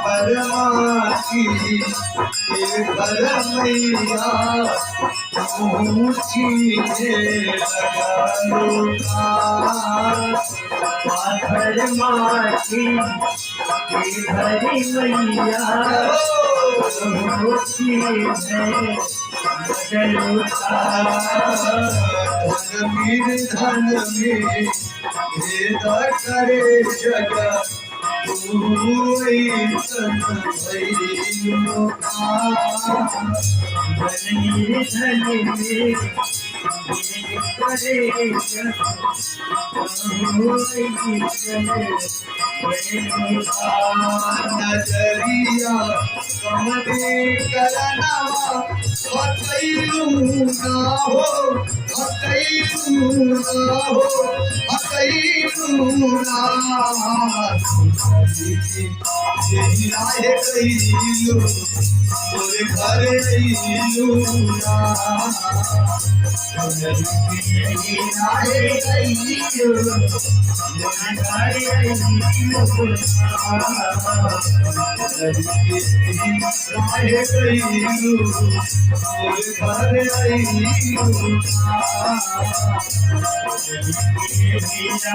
परमाची के घर मैया ऊँची पाथर माटी की भरी मैया ऊँची है लगलुता धन में भेद करे जगत नजरिया कमरे करनवा हतैलू ना हो हतैलू ना हो हतैलू ना यही राहे कहिलू तोरे घर अइलू ना यही राहे कहिलू तोरे घर अइलू राहे कहिलू तोरे घर अइलू ना